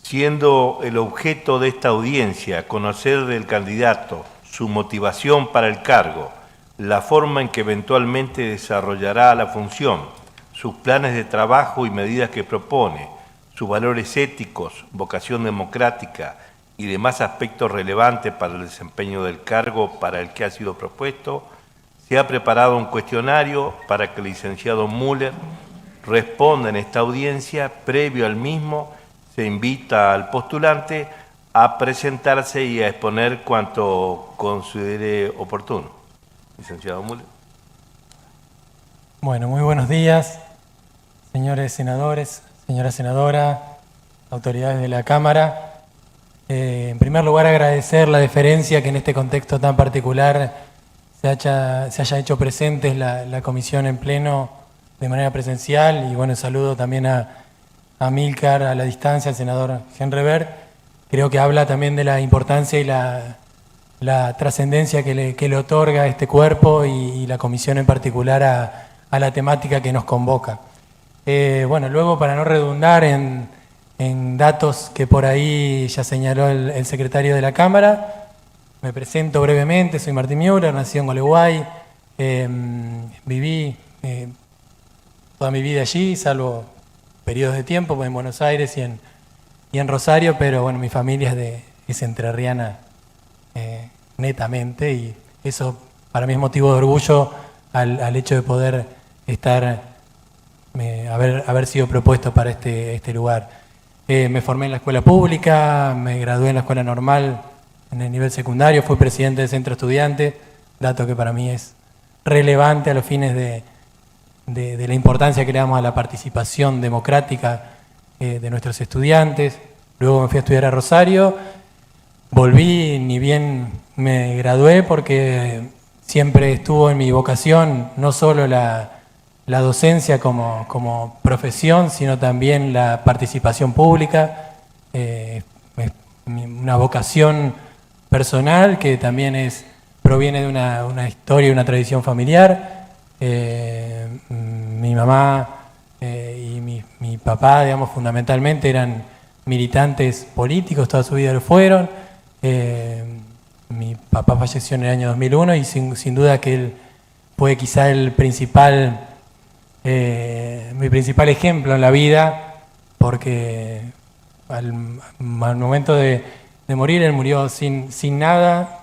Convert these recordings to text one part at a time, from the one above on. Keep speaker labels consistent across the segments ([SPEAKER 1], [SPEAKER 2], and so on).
[SPEAKER 1] siendo el objeto de esta audiencia conocer del candidato su motivación para el cargo, la forma en que eventualmente desarrollará la función, sus planes de trabajo y medidas que propone, sus valores éticos, vocación democrática y demás aspectos relevantes para el desempeño del cargo para el que ha sido propuesto, se ha preparado un cuestionario para que el licenciado Müller responda en esta audiencia. Previo al mismo, se invita al postulante a presentarse y a exponer cuanto considere oportuno. Licenciado Müller.
[SPEAKER 2] Bueno, muy buenos días, señores senadores, señora senadora, autoridades de la Cámara. En primer lugar, agradecer la deferencia que en este contexto tan particular se haya hecho presente la comisión en pleno de manera presencial. Y bueno, saludo también a Amílcar a la distancia, al senador Henrever. Creo que habla también de la importancia y la trascendencia que le otorga este cuerpo y la comisión en particular a la temática que nos convoca. Bueno, luego, para no redundar en datos que por ahí ya señaló el secretario de la Cámara, me presento brevemente. Soy Martín Müller, nacido en Gualeguay. Viví toda mi vida allí, salvo periodos de tiempo en Buenos Aires y en Rosario, pero bueno, mi familia es entrerriana netamente, y eso para mí es motivo de orgullo al hecho de poder haber sido propuesto para este lugar. Me formé en la escuela pública, me gradué en la escuela normal en el nivel secundario, fui presidente del centro estudiante, dato que para mí es relevante a los fines de la importancia que le damos a la participación democrática de nuestros estudiantes. Luego me fui a estudiar a Rosario, volví, ni bien me gradué, porque siempre estuvo en mi vocación no solo la docencia como profesión, sino también la participación pública, una vocación personal que también proviene de una historia y una tradición familiar. Mi mamá y mi papá, digamos, fundamentalmente eran militantes políticos, toda su vida lo fueron. Mi papá falleció en el año 2001 y sin duda que él fue quizá mi principal ejemplo en la vida, porque al momento de morir, él murió sin nada,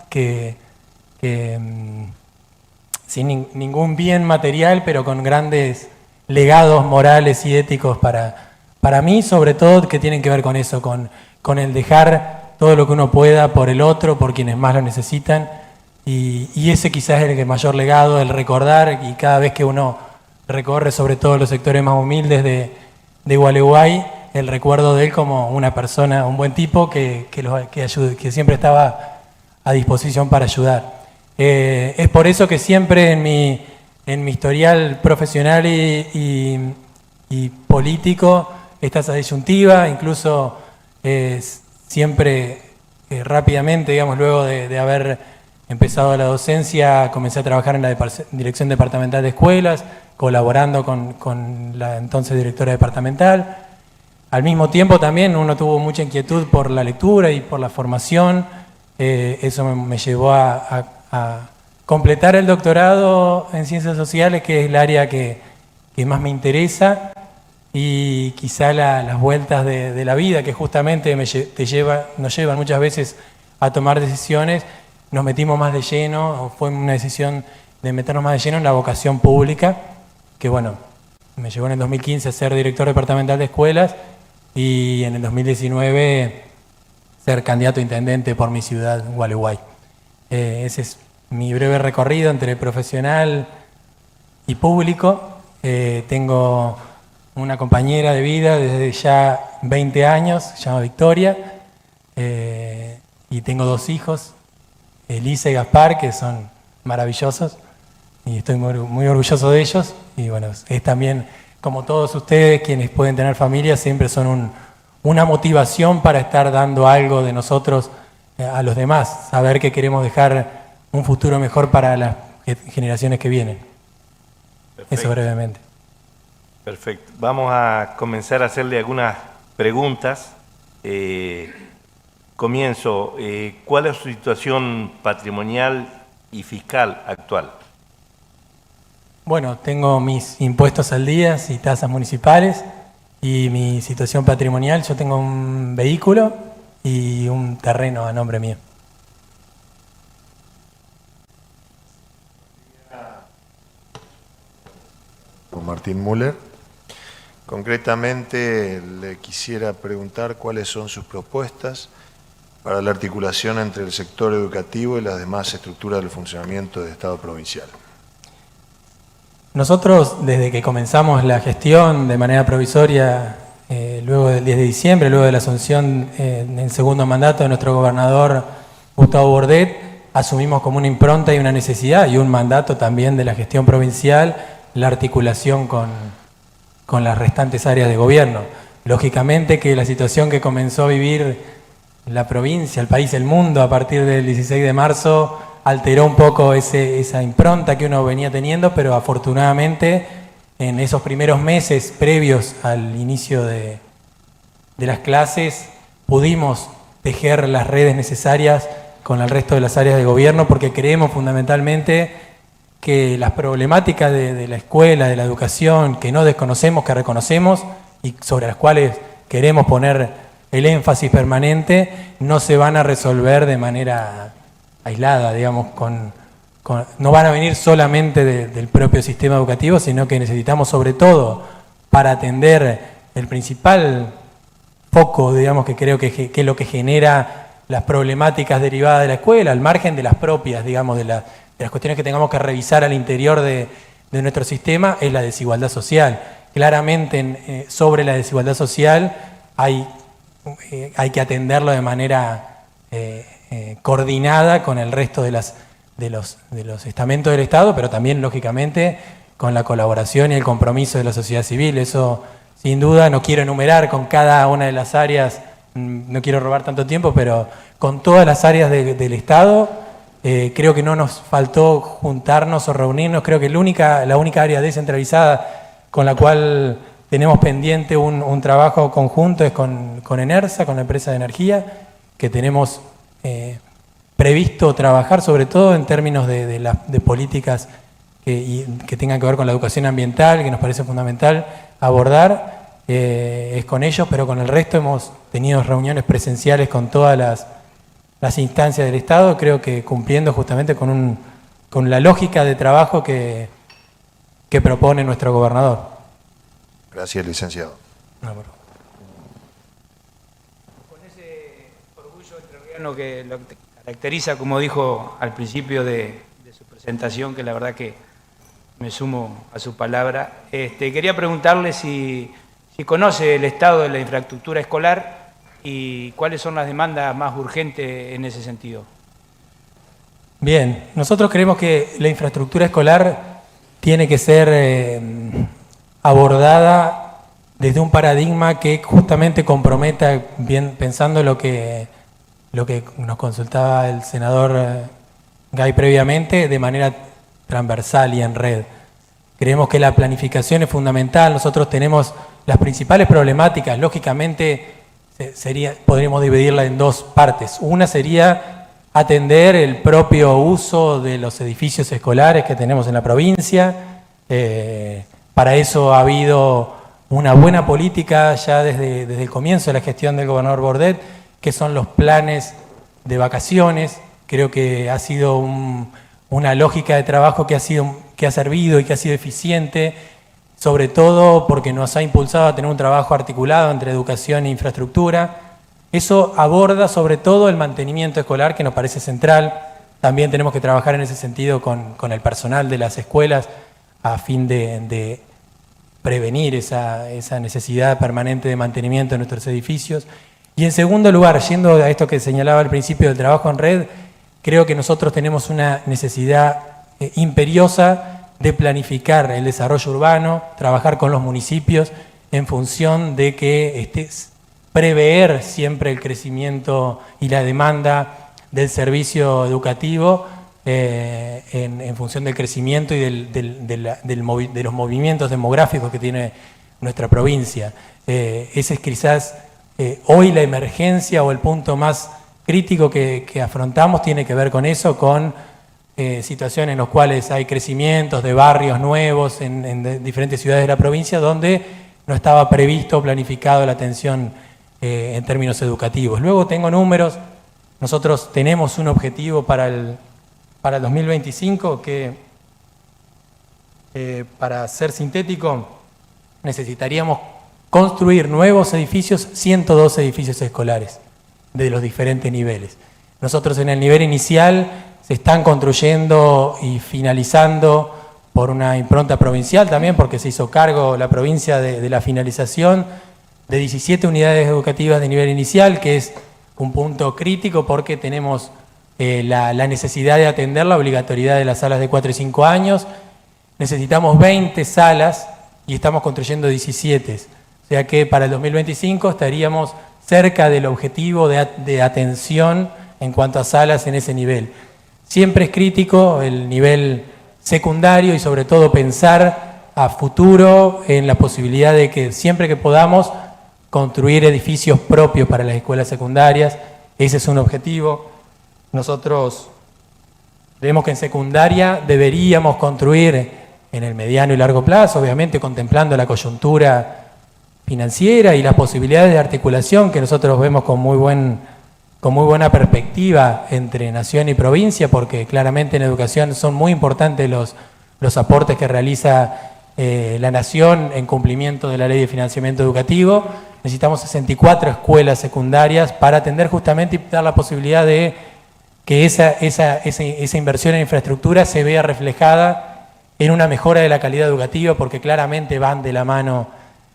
[SPEAKER 2] sin ningún bien material, pero con grandes legados morales y éticos para mí, sobre todo, que tienen que ver con eso, con el dejar todo lo que uno pueda por el otro, por quienes más lo necesitan, y ese quizás es el mayor legado, el recordar, y cada vez que uno recorre sobre todo los sectores más humildes de Gualeguay, el recuerdo de él como una persona, un buen tipo que siempre estaba a disposición para ayudar. Es por eso que siempre en mi historial profesional y político está esa disyuntiva. Incluso siempre rápidamente, digamos, luego de haber empezado la docencia, comencé a trabajar en la Dirección Departamental de Escuelas, colaborando con la entonces directora departamental. Al mismo tiempo también uno tuvo mucha inquietud por la lectura y por la formación. Eso me llevó a completar el doctorado en Ciencias Sociales, que es el área que más me interesa, y quizá las vueltas de la vida, que justamente nos llevan muchas veces a tomar decisiones, nos metimos más de lleno, o fue una decisión de meternos más de lleno en la vocación pública, que bueno, me llevó en el 2015 a ser director departamental de escuelas, y en el 2019 ser candidato a intendente por mi ciudad, Gualeguay. Ese es mi breve recorrido entre profesional y público. Tengo una compañera de vida desde ya 20 años, se llama Victoria, y tengo 2 hijos, Elisa y Gaspar, que son maravillosos, y estoy muy orgulloso de ellos. Y bueno, es también, como todos ustedes, quienes pueden tener familia, siempre son una motivación para estar dando algo de nosotros a los demás, saber que queremos dejar un futuro mejor para las generaciones que vienen. Perfecto. Eso brevemente.
[SPEAKER 1] Perfecto. Vamos a comenzar a hacerle algunas preguntas Comienzo. ¿Cuál es su situación patrimonial y fiscal actual?
[SPEAKER 2] Bueno, tengo mis impuestos al día y tasas municipales y mi situación patrimonial. Yo tengo un vehículo y un terreno a nombre mío.
[SPEAKER 3] Con Martín Müller. Concretamente, le quisiera preguntar cuáles son sus propuestas para la articulación entre el sector educativo y las demás estructuras del funcionamiento del Estado provincial.
[SPEAKER 2] Nosotros, desde que comenzamos la gestión de manera provisoria, luego del 10 de diciembre, luego de la asunción en el segundo mandato de nuestro gobernador Gustavo Bordet, asumimos como una impronta y una necesidad y un mandato también de la gestión provincial la articulación con las restantes áreas de gobierno. Lógicamente que la situación que comenzó a vivir la provincia, el país, el mundo a partir del 16 de marzo alteró un poco esa impronta que uno venía teniendo, pero afortunadamente en esos primeros meses previos al inicio de las clases pudimos tejer las redes necesarias con el resto de las áreas de gobierno, porque creemos fundamentalmente que las problemáticas de la escuela, de la educación, que no desconocemos, que reconocemos y sobre las cuales queremos poner el énfasis permanente, no se van a resolver de manera aislada, digamos, no van a venir solamente del propio sistema educativo, sino que necesitamos sobre todo para atender el principal foco, digamos, que creo que es lo que genera las problemáticas derivadas de la escuela, al margen de las propias, digamos, de las cuestiones que tengamos que revisar al interior de nuestro sistema, es la desigualdad social. Claramente sobre la desigualdad social hay que atenderlo de manera coordinada con el resto de los estamentos del Estado, pero también, lógicamente, con la colaboración y el compromiso de la sociedad civil. Eso, sin duda, no quiero enumerar con cada una de las áreas, no quiero robar tanto tiempo, pero con todas las áreas del Estado, creo que no nos faltó juntarnos o reunirnos. Creo que la única área descentralizada con la cual tenemos pendiente un trabajo conjunto es con ENERSA, con la empresa de energía, que tenemos previsto trabajar sobre todo en términos de políticas que tengan que ver con la educación ambiental, que nos parece fundamental abordar, es con ellos, pero con el resto hemos tenido reuniones presenciales con todas las instancias del Estado, creo que cumpliendo justamente con la lógica de trabajo que propone nuestro gobernador.
[SPEAKER 3] Gracias, licenciado.
[SPEAKER 2] No, por favor.
[SPEAKER 4] Con ese orgullo entrerriano que lo caracteriza, como dijo al principio de su presentación, que la verdad que me sumo a su palabra, quería preguntarle si conoce el estado de la infraestructura escolar y cuáles son las demandas más urgentes en ese sentido.
[SPEAKER 2] Bien, nosotros creemos que la infraestructura escolar tiene que ser abordada desde un paradigma que justamente comprometa, bien pensando lo que nos consultaba el senador Gay previamente, de manera transversal y en red. Creemos que la planificación es fundamental. Nosotros tenemos las principales problemáticas, lógicamente podríamos dividirla en dos partes. Una sería atender el propio uso de los edificios escolares que tenemos en la provincia. Para eso ha habido una buena política ya desde el comienzo de la gestión del gobernador Bordet, que son los planes de vacaciones. Creo que ha sido una lógica de trabajo que ha servido y que ha sido eficiente, sobre todo porque nos ha impulsado a tener un trabajo articulado entre educación e infraestructura. Eso aborda sobre todo el mantenimiento escolar, que nos parece central. También tenemos que trabajar en ese sentido con el personal de las escuelas a fin de prevenir esa necesidad permanente de mantenimiento de nuestros edificios. Y en segundo lugar, yendo a esto que señalaba al principio del trabajo en red, creo que nosotros tenemos una necesidad imperiosa de planificar el desarrollo urbano, trabajar con los municipios en función de que prever siempre el crecimiento y la demanda del servicio educativo en función del crecimiento y de los movimientos demográficos que tiene nuestra provincia. Ese es quizás hoy la emergencia o el punto más crítico que afrontamos tiene que ver con eso, con situaciones en las cuales hay crecimientos de barrios nuevos en diferentes ciudades de la provincia donde no estaba previsto o planificado la atención en términos educativos. Luego tengo números. Nosotros tenemos un objetivo para el 2025 que, para ser sintético, necesitaríamos construir nuevos edificios, 102 edificios escolares de los diferentes niveles. Nosotros en el nivel inicial se están construyendo y finalizando por una impronta provincial también, porque se hizo cargo la provincia de la finalización de 17 unidades educativas de nivel inicial, que es un punto crítico porque tenemos la necesidad de atender la obligatoriedad de las salas de 4 y 5 años. Necesitamos 20 salas y estamos construyendo 17. O sea que para el 2025 estaríamos cerca del objetivo de atención en cuanto a salas en ese nivel. Siempre es crítico el nivel secundario y sobre todo pensar a futuro en la posibilidad de que siempre que podamos construir edificios propios para las escuelas secundarias. Ese es un objetivo. Nosotros vemos que en secundaria deberíamos construir en el mediano y largo plazo, obviamente contemplando la coyuntura financiera y las posibilidades de articulación que nosotros vemos con muy buena perspectiva entre nación y provincia, porque claramente en educación son muy importantes los aportes que realiza la nación en cumplimiento de la ley de financiamiento educativo. Necesitamos 64 escuelas secundarias para atender justamente y dar la posibilidad de que esa inversión en infraestructura se vea reflejada en una mejora de la calidad educativa, porque claramente van de la mano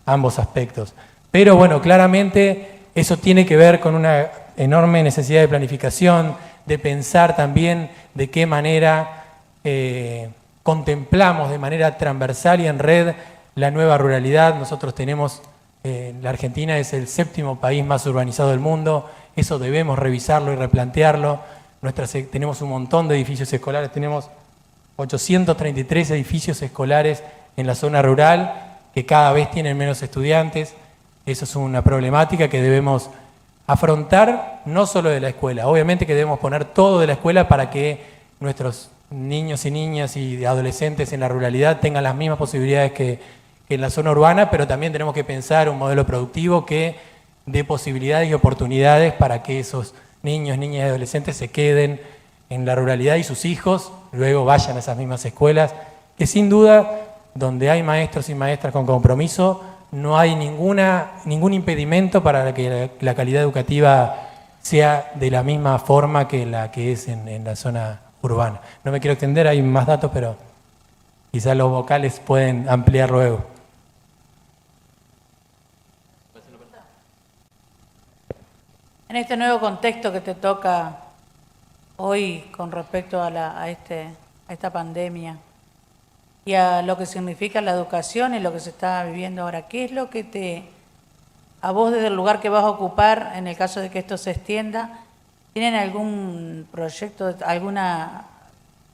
[SPEAKER 2] ambos aspectos. Pero bueno, claramente eso tiene que ver con una enorme necesidad de planificación, de pensar también de qué manera contemplamos de manera transversal y en red la nueva ruralidad. Nosotros tenemos, la Argentina es el 7º país más urbanizado del mundo, eso debemos revisarlo y replantearlo. Tenemos un montón de edificios escolares, tenemos 833 edificios escolares en la zona rural que cada vez tienen menos estudiantes. Eso es una problemática que debemos afrontar, no solo de la escuela. Obviamente que debemos poner todo de la escuela para que nuestros niños y niñas y adolescentes en la ruralidad tengan las mismas posibilidades que en la zona urbana, pero también tenemos que pensar un modelo productivo que dé posibilidades y oportunidades para que esos niños, niñas y adolescentes se queden en la ruralidad y sus hijos luego vayan a esas mismas escuelas, que sin duda, donde hay maestros y maestras con compromiso, no hay ningún impedimento para que la calidad educativa sea de la misma forma que la que es en la zona urbana. No me quiero extender, hay más datos, pero quizás los vocales pueden ampliar luego.
[SPEAKER 5] En este nuevo contexto que te toca hoy con respecto a esta pandemia y a lo que significa la educación y lo que se está viviendo ahora, ¿qué es lo que a vos desde el lugar que vas a ocupar, en el caso de que esto se extienda, tienen algún proyecto,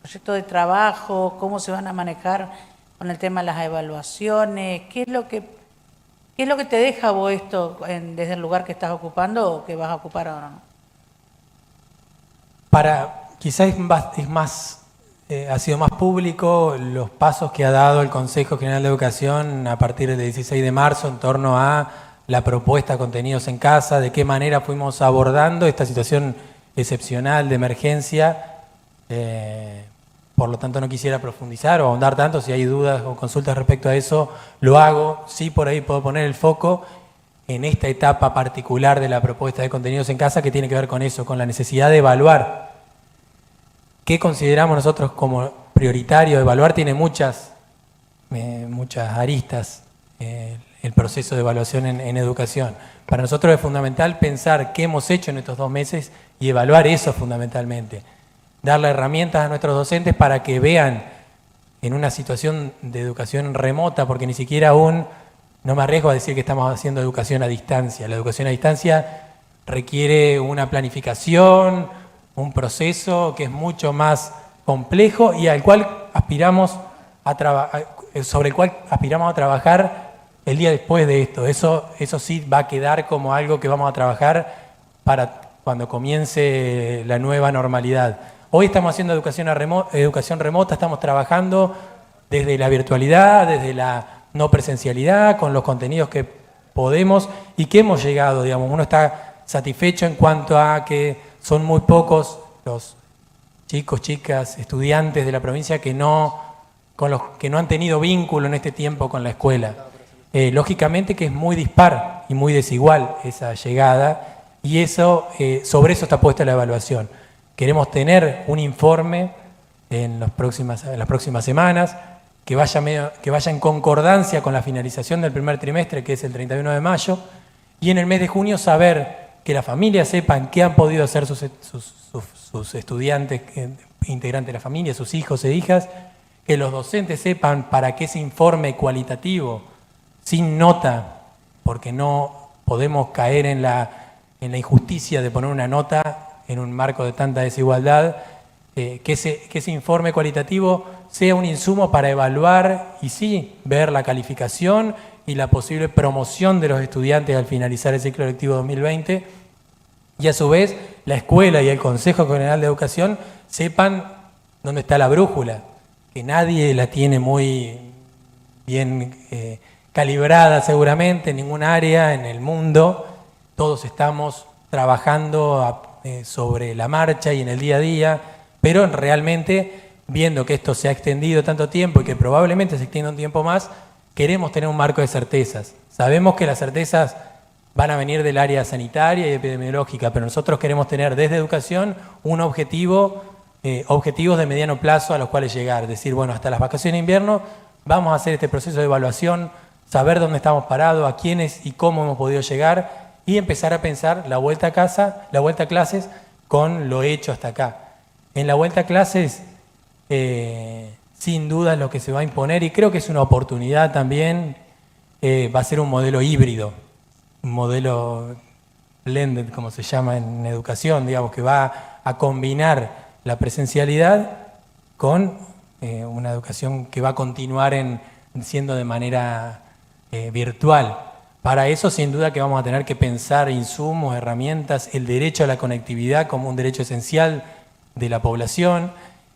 [SPEAKER 5] proyecto de trabajo, cómo se van a manejar con el tema de las evaluaciones? ¿Qué es lo que te deja vos esto desde el lugar que estás ocupando o que vas a ocupar ahora?
[SPEAKER 2] Quizás ha sido más público los pasos que ha dado el Consejo General de Educación a partir del 16 de marzo en torno a la propuesta de contenidos en casa, de qué manera fuimos abordando esta situación excepcional de emergencia. Por lo tanto, no quisiera profundizar o ahondar tanto. Si hay dudas o consultas respecto a eso, lo hago. Sí, por ahí puedo poner el foco en esta etapa particular de la propuesta de contenidos en casa que tiene que ver con eso, con la necesidad de evaluar. ¿Qué consideramos nosotros como prioritario? Evaluar tiene muchas aristas, el proceso de evaluación en educación. Para nosotros es fundamental pensar qué hemos hecho en estos 2 meses y evaluar eso fundamentalmente. Darle herramientas a nuestros docentes para que vean en una situación de educación remota, porque ni siquiera aún, no me arriesgo a decir que estamos haciendo educación a distancia. La educación a distancia requiere una planificación, un proceso que es mucho más complejo y sobre el cual aspiramos a trabajar el día después de esto. Eso sí va a quedar como algo que vamos a trabajar para cuando comience la nueva normalidad. Hoy estamos haciendo educación remota, estamos trabajando desde la virtualidad, desde la no presencialidad, con los contenidos que podemos y que hemos llegado, digamos. Uno está satisfecho en cuanto a que son muy pocos los chicos, chicas, estudiantes de la provincia que no han tenido vínculo en este tiempo con la escuela. Lógicamente que es muy dispar y muy desigual esa llegada, y eso sobre eso está puesta la evaluación. Queremos tener un informe en las próximas semanas que vaya en concordancia con la finalización del primer trimestre, que es el 31 de mayo, y en el mes de junio saber que las familias sepan qué han podido hacer sus estudiantes, integrantes de la familia, sus hijos e hijas, que los docentes sepan para que ese informe cualitativo, sin nota, porque no podemos caer en la injusticia de poner una nota en un marco de tanta desigualdad, que ese informe cualitativo sea un insumo para evaluar y sí ver la calificación y la posible promoción de los estudiantes al finalizar el ciclo lectivo 2020, y a su vez la escuela y el Consejo General de Educación sepan dónde está la brújula, que nadie la tiene muy bien calibrada seguramente en ningún área en el mundo. Todos estamos trabajando sobre la marcha y en el día a día, pero realmente viendo que esto se ha extendido tanto tiempo y que probablemente se extienda un tiempo más, queremos tener un marco de certezas. Sabemos que las certezas van a venir del área sanitaria y epidemiológica, pero nosotros queremos tener desde educación un objetivos de mediano plazo a los cuales llegar. Es decir, bueno, hasta las vacaciones de invierno vamos a hacer este proceso de evaluación, saber dónde estamos parados, a quiénes y cómo hemos podido llegar, y empezar a pensar la vuelta a clases con lo hecho hasta acá. En la vuelta a clases, sin duda lo que se va a imponer, y creo que es una oportunidad también, va a ser un modelo híbrido, un modelo blended, como se llama en educación, digamos, que va a combinar la presencialidad con una educación que va a continuar siendo de manera virtual. Para eso, sin duda que vamos a tener que pensar insumos, herramientas, el derecho a la conectividad como un derecho esencial de la población,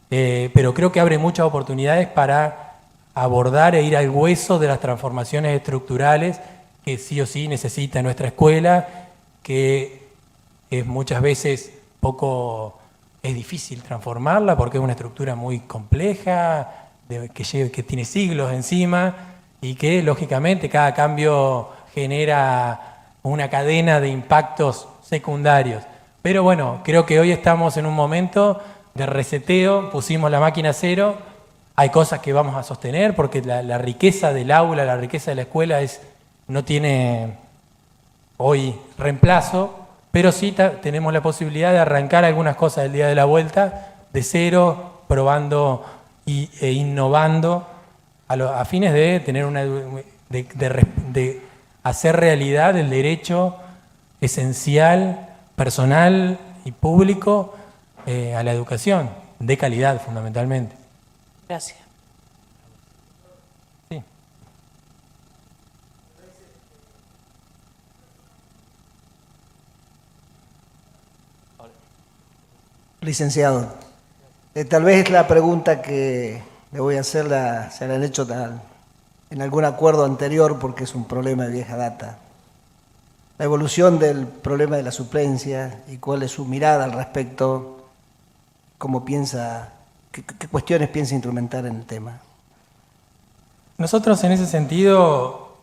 [SPEAKER 2] pero creo que abre muchas oportunidades para abordar e ir al hueso de las transformaciones estructurales que sí o sí necesita nuestra escuela, que es muchas veces es difícil transformarla porque es una estructura muy compleja, que tiene siglos encima, y que lógicamente cada cambio genera una cadena de impactos secundarios. Pero bueno, creo que hoy estamos en un momento de reseteo, pusimos la máquina a cero, hay cosas que vamos a sostener porque la riqueza del aula, la riqueza de la escuela no tiene hoy reemplazo, pero sí tenemos la posibilidad de arrancar algunas cosas del día de la vuelta de cero, probando e innovando a fines de tener de hacer realidad el derecho esencial, personal y público a la educación, de calidad fundamentalmente.
[SPEAKER 5] Gracias.
[SPEAKER 2] Sí.
[SPEAKER 6] Licenciado, tal vez la pregunta que le voy a hacer se la han hecho en algún acuerdo anterior porque es un problema de vieja data. La evolución del problema de la suplencia y cuál es su mirada al respecto, cómo piensa, qué cuestiones piensa instrumentar en el tema.
[SPEAKER 2] Nosotros en ese sentido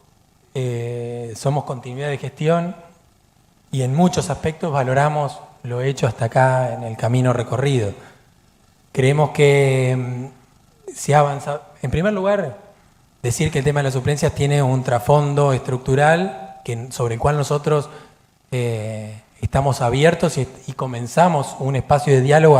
[SPEAKER 2] somos continuidad de gestión y en muchos aspectos valoramos lo hecho hasta acá en el camino recorrido. Creemos que se ha avanzado. En primer lugar, decir que el tema de las suplencias tiene un trasfondo estructural sobre el cual nosotros estamos abiertos y comenzamos un espacio de diálogo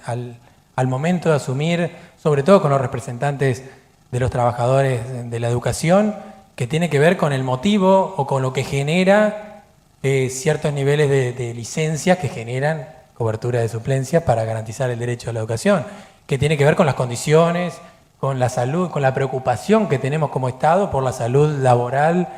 [SPEAKER 2] al momento de asumir, sobre todo con los representantes de los trabajadores de la educación, que tiene que ver con el motivo o con lo que genera ciertos niveles de licencias que generan cobertura de suplencia para garantizar el derecho a la educación, que tiene que ver con las condiciones con la salud, con la preocupación que tenemos como Estado por la salud laboral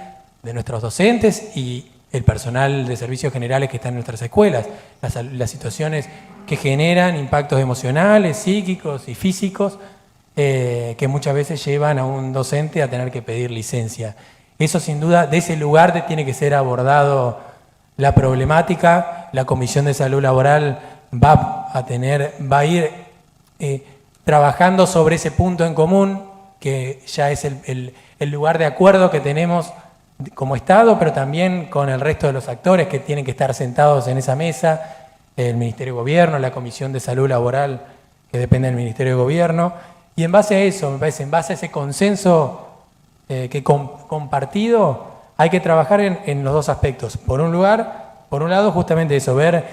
[SPEAKER 2] de nuestros docentes y el personal de servicios generales que está en nuestras escuelas, las situaciones que generan impactos emocionales, psíquicos y físicos que muchas veces llevan a un docente a tener que pedir licencia. Eso sin duda, de ese lugar tiene que ser abordado la problemática. La Comisión de Salud Laboral va a ir trabajando sobre ese punto en común, que ya es el lugar de acuerdo que tenemos como Estado, pero también con el resto de los actores que tienen que estar sentados en esa mesa, el Ministerio de Gobierno, la Comisión de Salud Laboral, que depende del Ministerio de Gobierno, y en base a eso, me parece, en base a ese consenso compartido, hay que trabajar en los dos aspectos. Por un lado, justamente eso, ver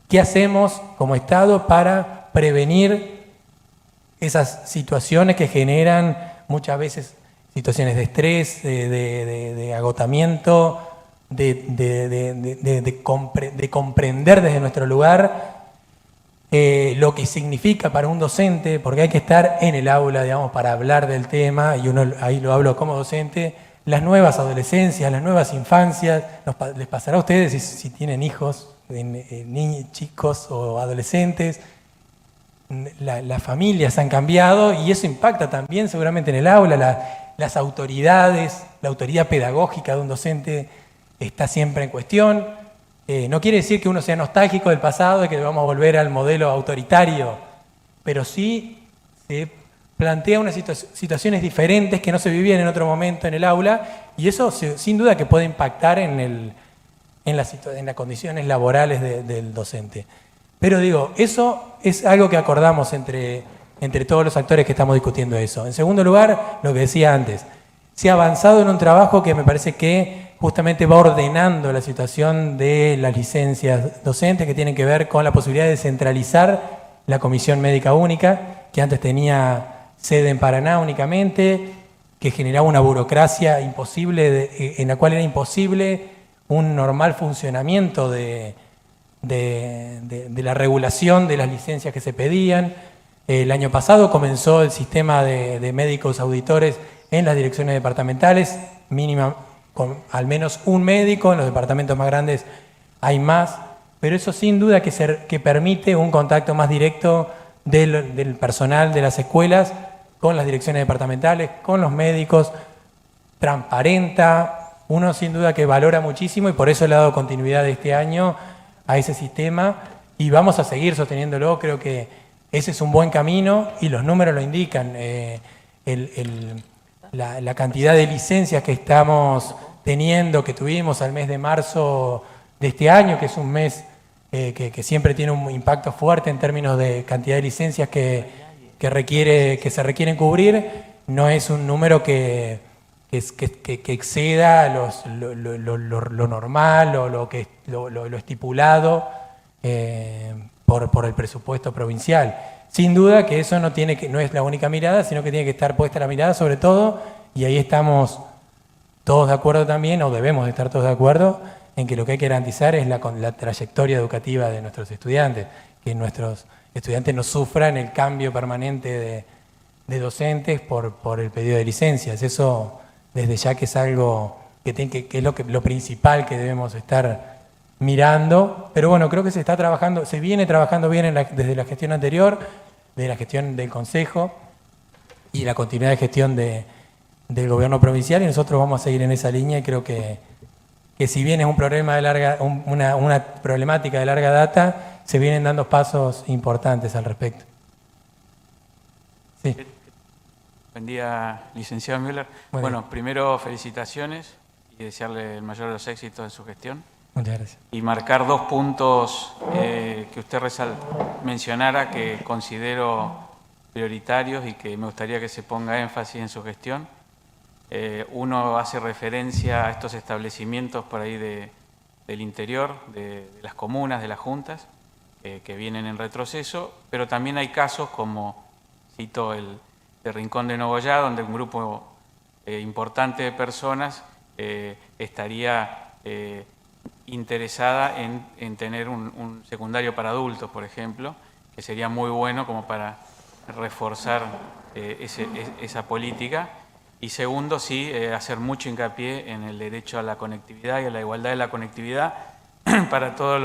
[SPEAKER 2] qué hacemos como Estado para prevenir esas situaciones que generan muchas veces situaciones de estrés, de agotamiento, de comprender desde nuestro lugar lo que significa para un docente, porque hay que estar en el aula, digamos, para hablar del tema, y uno ahí lo hablo como docente, las nuevas adolescencias, las nuevas infancias, les pasará a ustedes si tienen hijos, niños, chicos o adolescentes. Las familias han cambiado y eso impacta también seguramente en el aula. Las autoridades, la autoridad pedagógica de un docente está siempre en cuestión. No quiere decir que uno sea nostálgico del pasado y que vamos a volver al modelo autoritario, pero sí se plantea unas situaciones diferentes que no se vivían en otro momento en el aula, y eso sin duda que puede impactar en las condiciones laborales del docente. Pero digo, eso es algo que acordamos entre todos los actores que estamos discutiendo eso. En segundo lugar, lo que decía antes, se ha avanzado en un trabajo que me parece que justamente va ordenando la situación de las licencias docentes, que tienen que ver con la posibilidad de centralizar la Comisión Médica Única, que antes tenía sede en Paraná únicamente, que generaba una burocracia imposible, en la cual era imposible un normal funcionamiento de la regulación de las licencias que se pedían. El año pasado comenzó el sistema de médicos auditores en las direcciones departamentales, mínima con al menos un médico. En los departamentos más grandes hay más, pero eso sin duda que permite un contacto más directo del personal de las escuelas con las direcciones departamentales, con los médicos, transparenta. Uno sin duda que valora muchísimo y por eso le ha dado continuidad este año a ese sistema y vamos a seguir sosteniéndolo. Creo que ese es un buen camino y los números lo indican. La cantidad de licencias que estamos teniendo, que tuvimos al mes de marzo de este año, que es un mes que siempre tiene un impacto fuerte en términos de cantidad de licencias que se requieren cubrir, no es un número que exceda lo normal o lo estipulado por el presupuesto provincial. Sin duda que eso no es la única mirada, sino que tiene que estar puesta la mirada sobre todo, y ahí estamos todos de acuerdo también, o debemos de estar todos de acuerdo, en que lo que hay que garantizar es la trayectoria educativa de nuestros estudiantes, que nuestros estudiantes no sufran el cambio permanente de docentes por el pedido de licencias. Eso desde ya que es algo que es lo principal que debemos estar mirando, pero bueno, creo que se viene trabajando bien desde la gestión anterior, de la gestión del Consejo y la continuidad de gestión del gobierno provincial, y nosotros vamos a seguir en esa línea, y creo que si bien es un problema una problemática de larga data, se vienen dando pasos importantes al respecto. Sí.
[SPEAKER 7] Buen día, licenciado Müller. Bueno, primero felicitaciones y desearle el mayor de los éxitos en su gestión.
[SPEAKER 2] Muchas gracias.
[SPEAKER 7] Y marcar dos puntos que usted mencionara que considero prioritarios y que me gustaría que se ponga énfasis en su gestión. Uno hace referencia a estos establecimientos por ahí del interior, de las comunas, de las juntas, que vienen en retroceso, pero también hay casos como, cito el de Rincón de Nogoyá, donde un grupo importante de personas estaría interesada en tener un secundario para adultos, por ejemplo, que sería muy bueno como para reforzar esa política. Y segundo, sí, hacer mucho hincapié en el derecho a la conectividad y a la igualdad de la conectividad para todos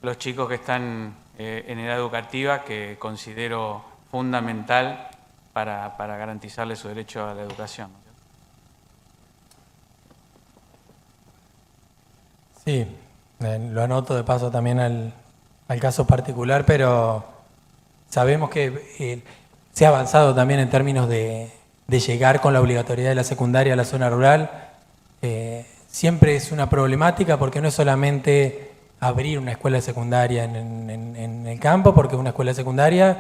[SPEAKER 7] los chicos que están en edad educativa, que considero fundamental para garantizarles su derecho a la educación.
[SPEAKER 2] Sí, lo anoto de paso también al caso particular, pero sabemos que se ha avanzado también en términos de llegar con la obligatoriedad de la secundaria a la zona rural. Siempre es una problemática porque no es solamente abrir una escuela secundaria en el campo, porque una escuela secundaria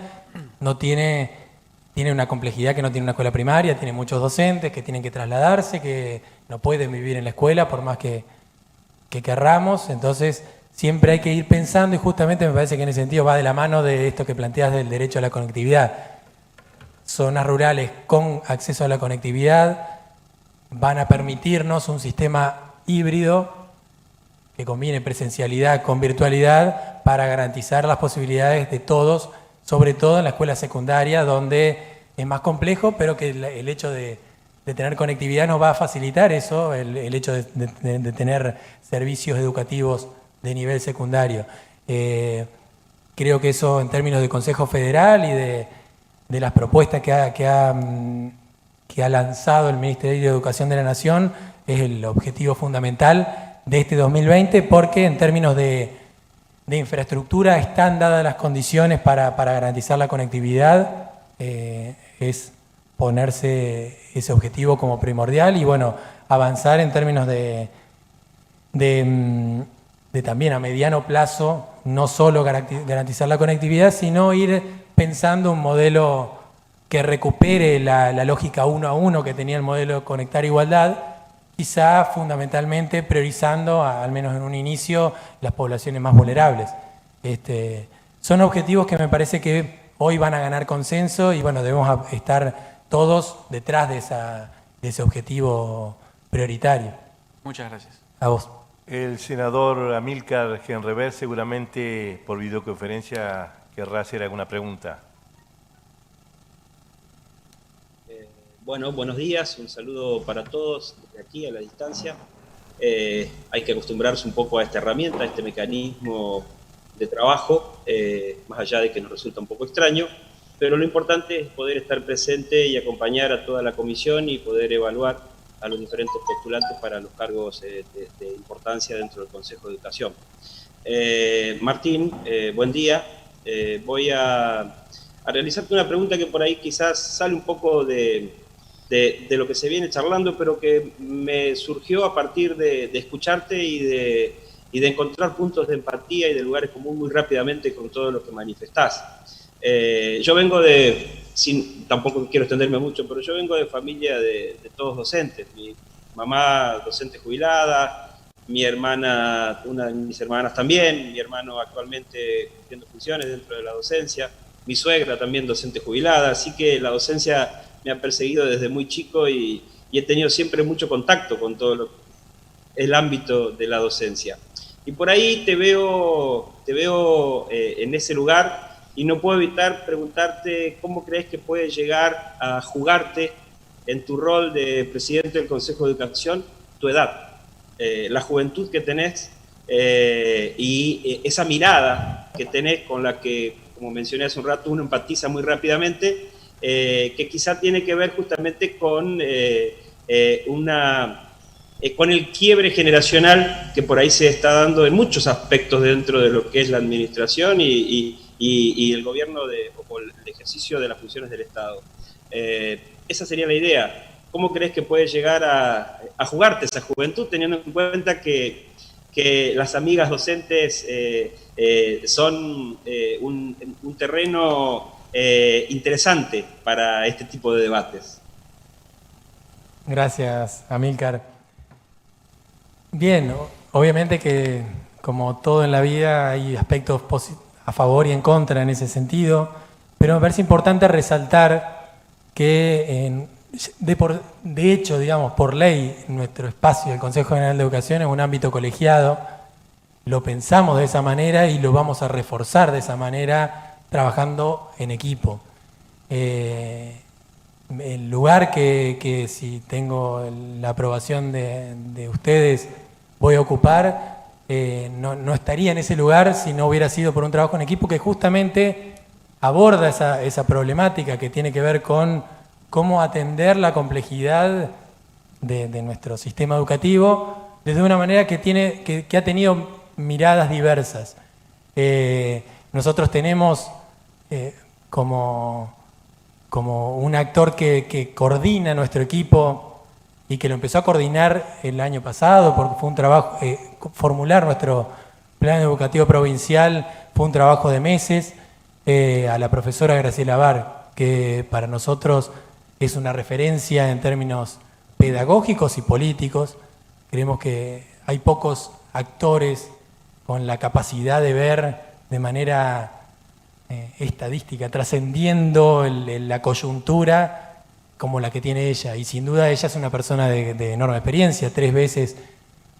[SPEAKER 2] no tiene una complejidad que no tiene una escuela primaria, tiene muchos docentes que tienen que trasladarse, que no pueden vivir en la escuela por más que querramos. Entonces siempre hay que ir pensando, y justamente me parece que en ese sentido va de la mano de esto que planteas del derecho a la conectividad. Zonas rurales con acceso a la conectividad van a permitirnos un sistema híbrido que combine presencialidad con virtualidad para garantizar las posibilidades de todos, sobre todo en la escuela secundaria, donde es más complejo, pero que el hecho de tener conectividad nos va a facilitar eso, el hecho de tener servicios educativos de nivel secundario. Creo que eso, en términos de Consejo Federal y de las propuestas que ha lanzado el Ministerio de Educación de la Nación, es el objetivo fundamental de este 2020, porque en términos de infraestructura están dadas las condiciones para garantizar la conectividad. Es ponerse ese objetivo como primordial y bueno, avanzar en términos de también a mediano plazo, no solo garantizar la conectividad, sino ir pensando un modelo que recupere la lógica 1 a 1 que tenía el modelo Conectar Igualdad, quizá fundamentalmente priorizando, al menos en un inicio, las poblaciones más vulnerables. Son objetivos que me parece que hoy van a ganar consenso y bueno, debemos estar todos detrás de ese objetivo prioritario.
[SPEAKER 7] Muchas gracias.
[SPEAKER 2] A vos.
[SPEAKER 1] El senador Amílcar Genrever seguramente por videoconferencia querrá hacer alguna pregunta.
[SPEAKER 8] Bueno, buenos días, un saludo para todos desde aquí a la distancia. Hay que acostumbrarse un poco a esta herramienta, a este mecanismo de trabajo, más allá de que nos resulta un poco extraño, pero lo importante es poder estar presente y acompañar a toda la comisión y poder evaluar a los diferentes postulantes para los cargos de importancia dentro del Consejo de Educación. Martín, buen día. Voy a realizarte una pregunta que por ahí quizás sale un poco de lo que se viene charlando, pero que me surgió a partir de escucharte y de encontrar puntos de empatía y de lugares comunes muy rápidamente con todo lo que manifestás. Yo vengo tampoco quiero extenderme mucho, pero yo vengo de familia de todos docentes. Mi mamá docente jubilada, mi hermana, una de mis hermanas también, mi hermano actualmente cumpliendo funciones dentro de la docencia, mi suegra también docente jubilada, así que la docencia me ha perseguido desde muy chico y he tenido siempre mucho contacto con todo el ámbito de la docencia. Y por ahí te veo en ese lugar y no puedo evitar preguntarte cómo crees que puedes llegar a jugarte en tu rol de presidente del Consejo de Educación tu edad, la juventud que tenés y esa mirada que tenés con la que, como mencioné hace un rato, uno empatiza muy rápidamente, que quizá tiene que ver justamente con el quiebre generacional que por ahí se está dando en muchos aspectos dentro de lo que es la administración y el gobierno o el ejercicio de las funciones del Estado. Esa sería la idea. ¿Cómo crees que puedes llegar a jugarte esa juventud, teniendo en cuenta que las amigas docentes son un terreno interesante para este tipo de debates?
[SPEAKER 2] Gracias, Amílcar. Bien, obviamente que como todo en la vida hay aspectos a favor y en contra en ese sentido, pero me parece importante resaltar que de hecho, digamos, por ley, nuestro espacio, el Consejo General de Educación, es un ámbito colegiado, lo pensamos de esa manera y lo vamos a reforzar de esa manera trabajando en equipo. el lugar que si tengo la aprobación de ustedes voy a ocupar, no estaría en ese lugar si no hubiera sido por un trabajo en equipo que justamente aborda esa problemática que tiene que ver con cómo atender la complejidad de nuestro sistema educativo desde una manera que ha tenido miradas diversas. Nosotros tenemos como un actor que coordina nuestro equipo y que lo empezó a coordinar el año pasado, porque fue un trabajo, formular nuestro plan educativo provincial fue un trabajo de meses, a la profesora Graciela Bar, que para nosotros es una referencia en términos pedagógicos y políticos. Creemos que hay pocos actores con la capacidad de ver de manera estadística, trascendiendo la coyuntura como la que tiene ella. Y sin duda ella es una persona de enorme experiencia, 3 veces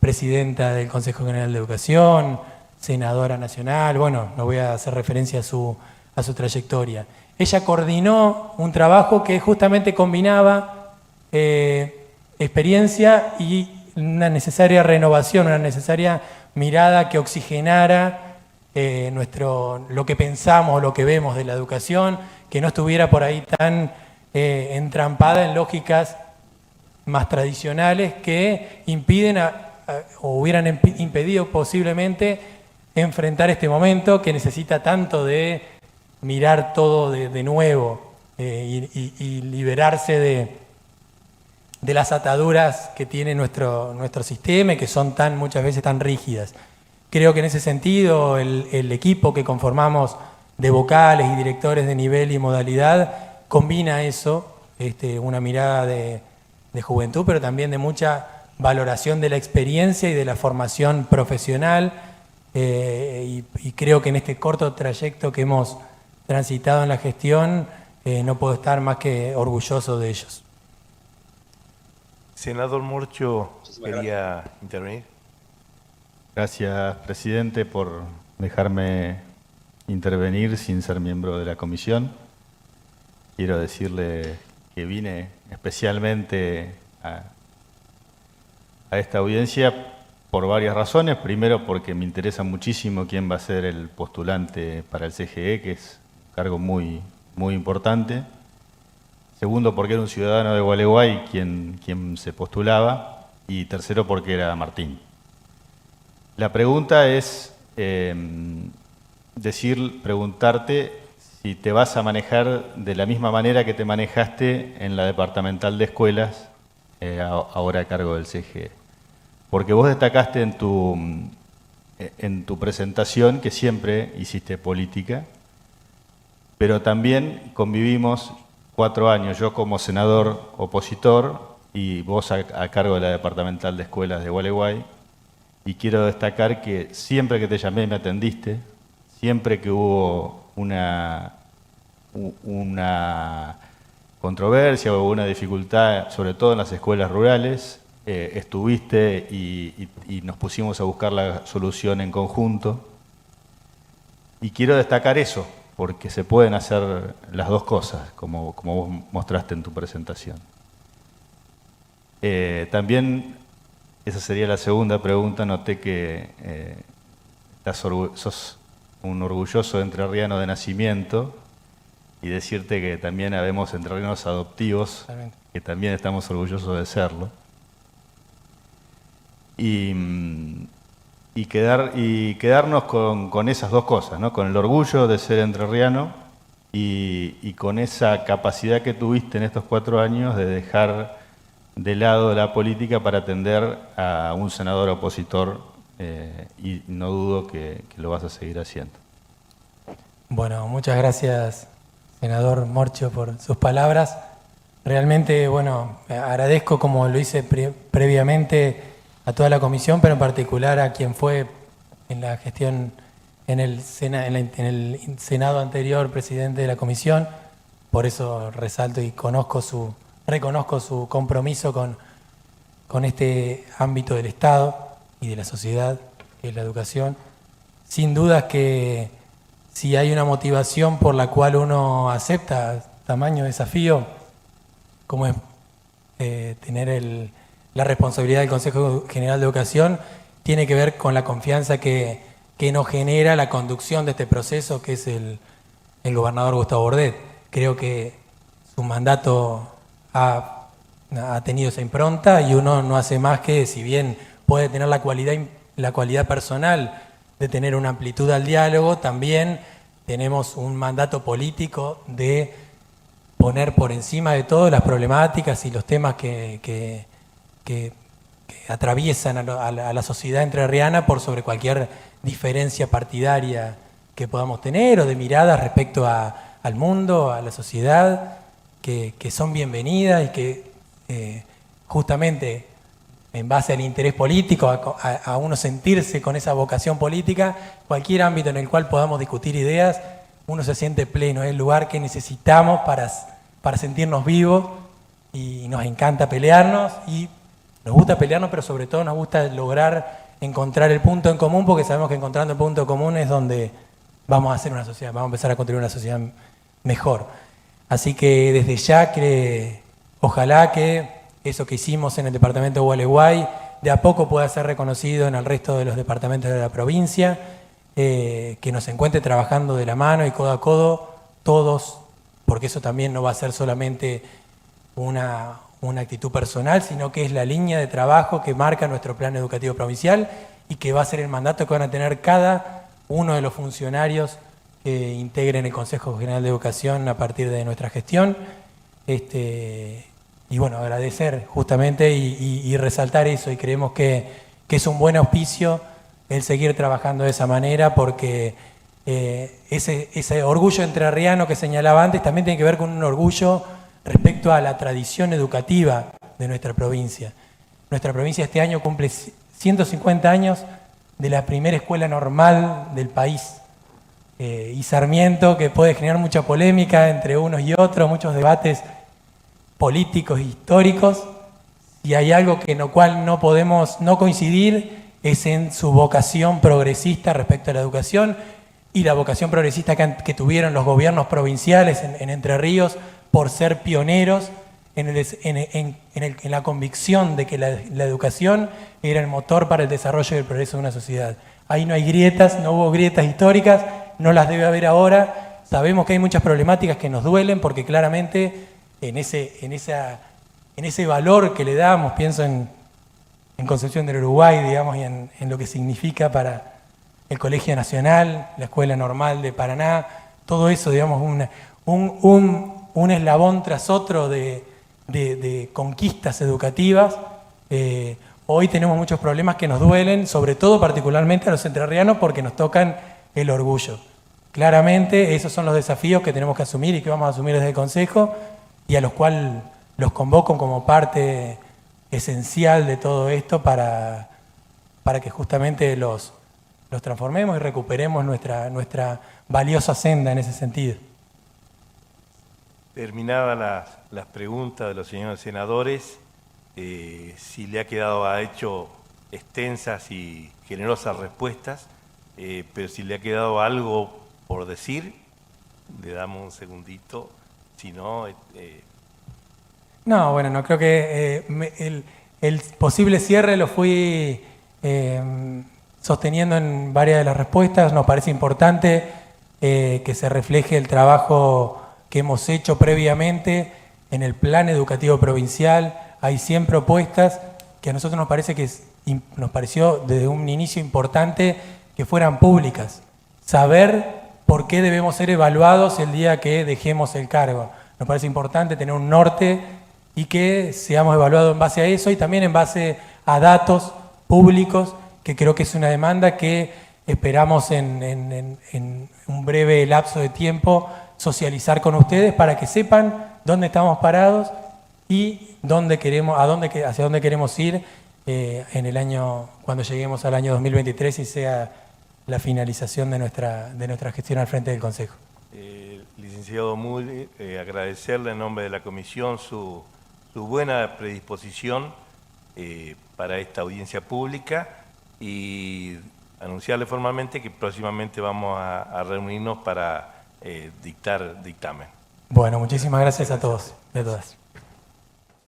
[SPEAKER 2] presidenta del Consejo General de Educación, senadora nacional. Bueno, no voy a hacer referencia a su trayectoria. Ella coordinó un trabajo que justamente combinaba experiencia y una necesaria renovación, una necesaria mirada que oxigenara lo que pensamos, lo que vemos de la educación, que no estuviera por ahí tan entrampada en lógicas más tradicionales que impiden o hubieran impedido posiblemente enfrentar este momento que necesita tanto de mirar todo de nuevo y liberarse de las ataduras que tiene nuestro sistema y que son muchas veces tan rígidas. Creo que en ese sentido el equipo que conformamos de vocales y directores de nivel y modalidad combina eso, una mirada de juventud, pero también de mucha valoración de la experiencia y de la formación profesional, y creo que en este corto trayecto que hemos transitado en la gestión no puedo estar más que orgulloso de ellos.
[SPEAKER 1] Senador Morcho, quería intervenir.
[SPEAKER 9] Gracias, presidente, por dejarme intervenir sin ser miembro de la comisión. Quiero decirle que vine especialmente a esta audiencia por varias razones. Primero, porque me interesa muchísimo quién va a ser el postulante para el CGE, que es un cargo muy, muy importante. Segundo, porque era un ciudadano de Gualeguay quien se postulaba. Y tercero, porque era Martín. La pregunta es preguntarte si te vas a manejar de la misma manera que te manejaste en la departamental de escuelas, ahora a cargo del CGE. Porque vos destacaste en tu presentación que siempre hiciste política, pero también convivimos 4 años, yo como senador opositor y vos a cargo de la departamental de escuelas de Gualeguay. Y quiero destacar que siempre que te llamé me atendiste, siempre que hubo una controversia o una dificultad, sobre todo en las escuelas rurales, estuviste y nos pusimos a buscar la solución en conjunto. Y quiero destacar eso, porque se pueden hacer las dos cosas, como vos mostraste en tu presentación. También, esa sería la segunda pregunta, noté que sos un orgulloso entrerriano de nacimiento, y decirte que también habemos entrerrianos adoptivos, que también estamos orgullosos de serlo. Y quedarnos con esas dos cosas, ¿no? Con el orgullo de ser entrerriano y con esa capacidad que tuviste en estos 4 años de dejar de lado la política para atender a un senador opositor, y no dudo que lo vas a seguir haciendo.
[SPEAKER 2] Bueno, muchas gracias, senador Morcho, por sus palabras. Realmente, bueno, agradezco, como lo hice previamente, a toda la comisión, pero en particular a quien fue en la gestión en el Senado anterior, presidente de la comisión. Por eso resalto y reconozco su compromiso con este ámbito del Estado y de la sociedad, que es la educación. Sin dudas que si hay una motivación por la cual uno acepta tamaño desafío, como es tener la responsabilidad del Consejo General de Educación, tiene que ver con la confianza que nos genera la conducción de este proceso, que es el gobernador Gustavo Bordet. Creo que su mandato ha tenido esa impronta y uno no hace más que, si bien puede tener la cualidad personal de tener una amplitud al diálogo, también tenemos un mandato político de poner por encima de todo las problemáticas y los temas que atraviesan a la sociedad entrerriana por sobre cualquier diferencia partidaria que podamos tener o de miradas respecto al mundo, a la sociedad, que son bienvenidas y que justamente en base al interés político, a uno sentirse con esa vocación política, cualquier ámbito en el cual podamos discutir ideas, uno se siente pleno, es el lugar que necesitamos para sentirnos vivos, y nos encanta pelearnos, y nos gusta pelearnos, pero sobre todo nos gusta lograr encontrar el punto en común, porque sabemos que encontrando el punto común es donde vamos a hacer una sociedad, vamos a empezar a construir una sociedad mejor. Así que desde ya ojalá que eso que hicimos en el departamento de Gualeguay de a poco pueda ser reconocido en el resto de los departamentos de la provincia, que nos encuentre trabajando de la mano y codo a codo todos, porque eso también no va a ser solamente una actitud personal, sino que es la línea de trabajo que marca nuestro plan educativo provincial y que va a ser el mandato que van a tener cada uno de los funcionarios que integren el Consejo General de Educación a partir de nuestra gestión. Y bueno, agradecer justamente y resaltar eso, y creemos que es un buen auspicio el seguir trabajando de esa manera, porque ese orgullo entrerriano que señalaba antes también tiene que ver con un orgullo respecto a la tradición educativa de nuestra provincia. Nuestra provincia este año cumple 150 años de la primera escuela normal del país. Y Sarmiento, que puede generar mucha polémica entre unos y otros, muchos debates políticos e históricos, y hay algo en lo cual no podemos no coincidir, es en su vocación progresista respecto a la educación y la vocación progresista que tuvieron los gobiernos provinciales en Entre Ríos por ser pioneros en la convicción de que la educación era el motor para el desarrollo y el progreso de una sociedad. Ahí no hay grietas, no hubo grietas históricas, no las debe haber ahora. Sabemos que hay muchas problemáticas que nos duelen, porque claramente en ese valor que le damos, pienso en Concepción del Uruguay, digamos, y en lo que significa para el Colegio Nacional, la Escuela Normal de Paraná, todo eso, digamos, un eslabón tras otro de conquistas educativas. Hoy tenemos muchos problemas que nos duelen, sobre todo particularmente a los entrerrianos, porque nos tocan el orgullo. Claramente esos son los desafíos que tenemos que asumir y que vamos a asumir desde el Consejo, y a los cuales los convoco como parte esencial de todo esto para que justamente los transformemos y recuperemos nuestra valiosa senda en ese sentido.
[SPEAKER 1] Terminadas las preguntas de los señores senadores, si le ha hecho extensas y generosas respuestas, pero si le ha quedado algo por decir, le damos un segundito. Si no,
[SPEAKER 2] No, bueno, no creo que el posible cierre lo fui sosteniendo en varias de las respuestas. Nos parece importante que se refleje el trabajo que hemos hecho previamente en el plan educativo provincial. Hay 100 propuestas que a nosotros nos pareció desde un inicio importante que fueran públicas. Saber por qué debemos ser evaluados el día que dejemos el cargo. Nos parece importante tener un norte y que seamos evaluados en base a eso, y también en base a datos públicos, que creo que es una demanda que esperamos en un breve lapso de tiempo socializar con ustedes, para que sepan dónde estamos parados y hacia dónde queremos ir en el año, cuando lleguemos al año 2023 y sea la finalización de nuestra gestión al frente del Consejo.
[SPEAKER 1] Licenciado Muli, agradecerle en nombre de la Comisión su buena predisposición para esta audiencia pública, y anunciarle formalmente que próximamente vamos a reunirnos para dictar dictamen.
[SPEAKER 2] Bueno, muchísimas gracias a todos y a todas.